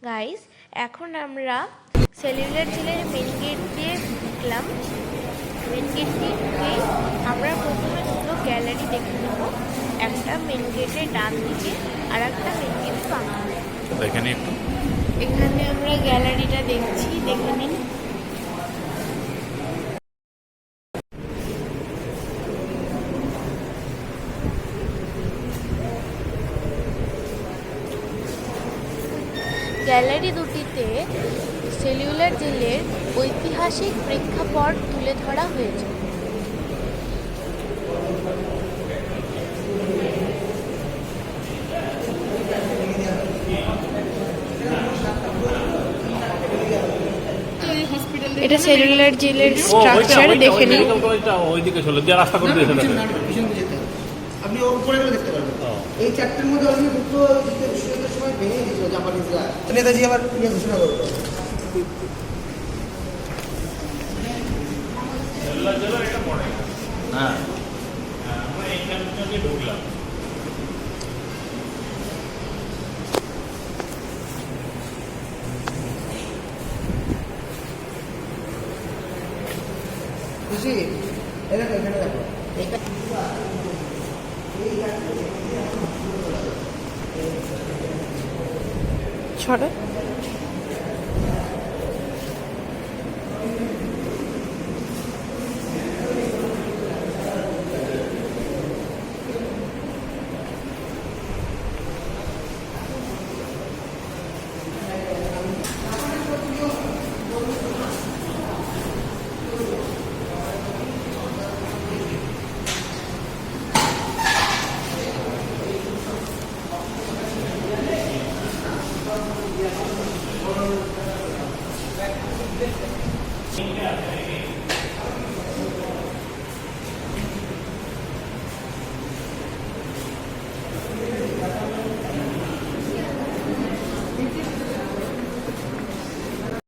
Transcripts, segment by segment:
Guys, এখন আমরা cellular জেলের মেন গেট দিয়ে ঢুকলাম। মেন গেট দিয়ে ঢুকেই আমরা প্রথমে দুটো গ্যালারি দেখে নেব, একটা মেন গেটের ডান দিকে আর একটা মেন গেটের বাম দিকে। এখানে আমরা গ্যালারিটা দেখছি, দেখে নিন। গ্যালারি দুটিতে সেলুলার জেলের ঐতিহাসিক প্রেক্ষাপট তুলে ধরা হয়েছে। এটা সেলুলার জেলের স্ট্রাকচার দেখে নিন। ওইদিকে চলো, যে রাস্তা করে দিয়েছে আপনি উপরে দেখতে পারবেন। এই চ্যাপ্টারের মধ্যে অলরেডি দুটো বিশ্বযুদ্ধের সময় ভেঙে দিয়েছিল জাপানিজরা। নেতাজি আবার ঘোষণা করলো। হ্যাঁ, আমরা এইখানে ঢুকলাম। খুশি এটা এখানে দেখো, ছোট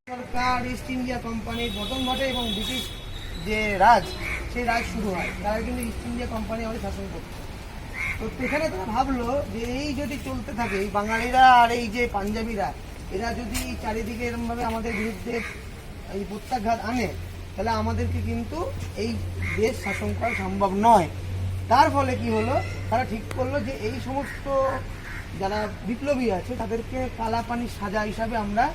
সরকার ইস্ট ইন্ডিয়া কোম্পানির পতন ঘটে এবং ব্রিটিশ যে রাজ, সেই রাজ শুরু হয়। তারা কিন্তু ইস্ট ইন্ডিয়া কোম্পানি আমাদের শাসন করতো। তো সেখানে তারা ভাবলো যে এই যদি চলতে থাকে, এই বাঙালিরা আর এই যে পাঞ্জাবিরা, এরা যদি চারিদিকে এরকমভাবে আমাদের বিরুদ্ধে এই প্রত্যাঘাত আনে, তাহলে আমাদেরকে কিন্তু এই দেশ শাসন করা সম্ভব নয়। তার ফলে কি হলো, তারা ঠিক করলো যে এই সমস্ত যারা বিপ্লবী আছে তাদেরকে কালাপানির সাজা হিসাবে আমরা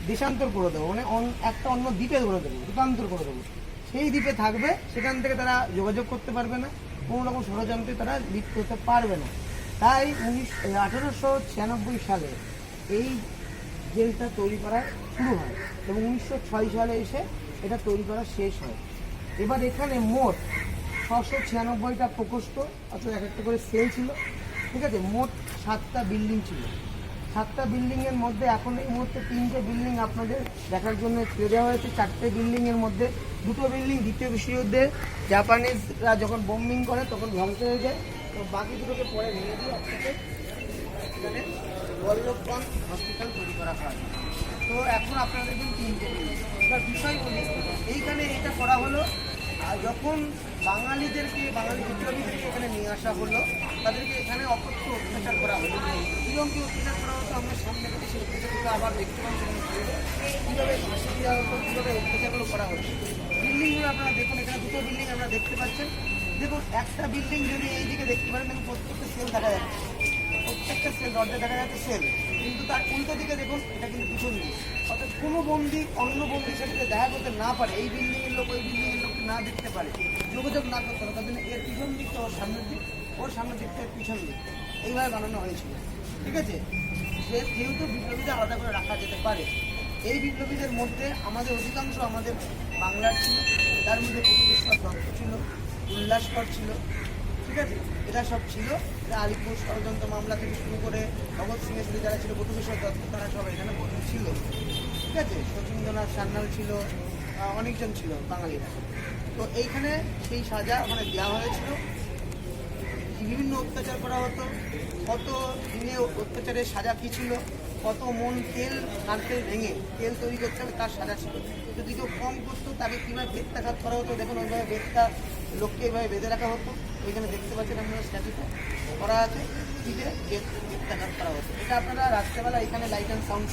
দেশান্তর করে দেবো, মানে একটা অন্য দ্বীপে করে দেবো, রূপান্তর করে দেবো। সেই দ্বীপে থাকবে, সেখান থেকে তারা যোগাযোগ করতে পারবে না, কোনো রকম ষড়যন্ত্রে তারা লিপ্ত হতে পারবে না। তাই 1896 সালে এই জেলটা তৈরি করা শুরু হয় এবং 1906 সালে এসে এটা তৈরি করা শেষ হয়। এবার এখানে মোট 696টা প্রকোষ্ঠ, অর্থাৎ এক একটা করে সেল ছিল, ঠিক আছে। মোট 7টা বিল্ডিং ছিল। 7টা বিল্ডিংয়ের মধ্যে এখন এই মুহূর্তে 3টে বিল্ডিং আপনাদের দেখার জন্য ছেড়ে দেওয়া হয়েছে। 4টে বিল্ডিংয়ের মধ্যে 2টো বিল্ডিং দ্বিতীয় বিশ্বযুদ্ধে জাপানিজরা যখন বোম্বিং করে তখন ধ্বংস হয়ে যায়। তো বাকি দুটোকে পরে ভেঙে দিয়ে আপনাকে এখানে বল্লভগঞ্জ হসপিটাল তৈরি করা হয়। তো এখন আপনারা দেখুন 3টে বিল্ডিং। এবার বিষয় বলি, এইখানে এটা করা হলো যখন বাঙালি বিপ্লবীদেরকে এখানে নিয়ে আসা হলো, তাদেরকে এখানে অকথ্য অত্যাচার করা হলো। এবং কি অত্যাচার করা হতো আমরা সামনে থেকে সেই অত্যাচারগুলো আবার দেখতে পাচ্ছি, কীভাবে ফাঁসি দেওয়া হতো, কীভাবে অত্যাচারগুলো করা হতো। বিল্ডিংগুলো আপনারা দেখুন, এখানে 2টো বিল্ডিং আপনারা দেখতে পাচ্ছেন। দেখুন, একটা বিল্ডিং যদি এইদিকে দেখতে পারেন, দেখুন প্রত্যেকটা সেল দেখা যাচ্ছে, প্রত্যেকটা সেল দরজা দেখা যাচ্ছে সেল, কিন্তু তার উল্টো দিকে দেখুন এটা কিন্তু পিছন দিক। অর্থাৎ কোনো বন্দি অন্য বন্দির সাথে দেখা করতে না পারে, এই বিল্ডিংয়ের লোক ওই বিল্ডিংয়ের লোককে না দেখতে পারে, যোগাযোগ না করতে পারে, তার জন্য এর পিছন দিকটা ওর সামনের দিক, ওর সামনের দিকটা পিছন দিক, এইভাবে বানানো হয়েছিল, ঠিক আছে। যেহেতু বিপ্লবীদের আলাদা করে রাখা যেতে পারে, এই বিপ্লবীদের মধ্যে আমাদের অধিকাংশ আমাদের বাংলার ছিল, তার মধ্যে প্রতিবেশ্বর দত্ত ছিল, উল্লাসকর ছিল, ঠিক আছে। এরা সব ছিল। এরা আলিপুর ষড়যন্ত্র মামলা থেকে শুরু করে ভগৎ সিংয়ের সাথে যারা ছিল, প্রতিবেশ্বর দত্ত, তারা সব এখানে ছিল, ঠিক আছে। শচীন্দ্রনাথ সান্যাল ছিল, অনেকজন ছিল বাঙালিরা। তো এইখানে সেই সাজা ওখানে দেওয়া হয়েছিল। বিভিন্ন অত্যাচার করা হতো, কত দিনে অত্যাচারের সাজা কী ছিল, কত মন তেল নারকেল ভেঙে তেল তৈরি করতে হবে তার সাজা ছিল। যদি কেউ কম করতো তাকে কীভাবে বেত্যাঘাত করা হতো, দেখুন ওইভাবে বেত্তা লোককে এইভাবে বেঁধে রাখা হতো। ওইখানে দেখতে পাচ্ছেন আপনারা স্ট্যাচুতে করা আছে, কীভাবে বেত্যাঘাত করা হতো। এটা আপনারা রাত্রেবেলা এখানে লাইট অ্যান্ড সাউন্ড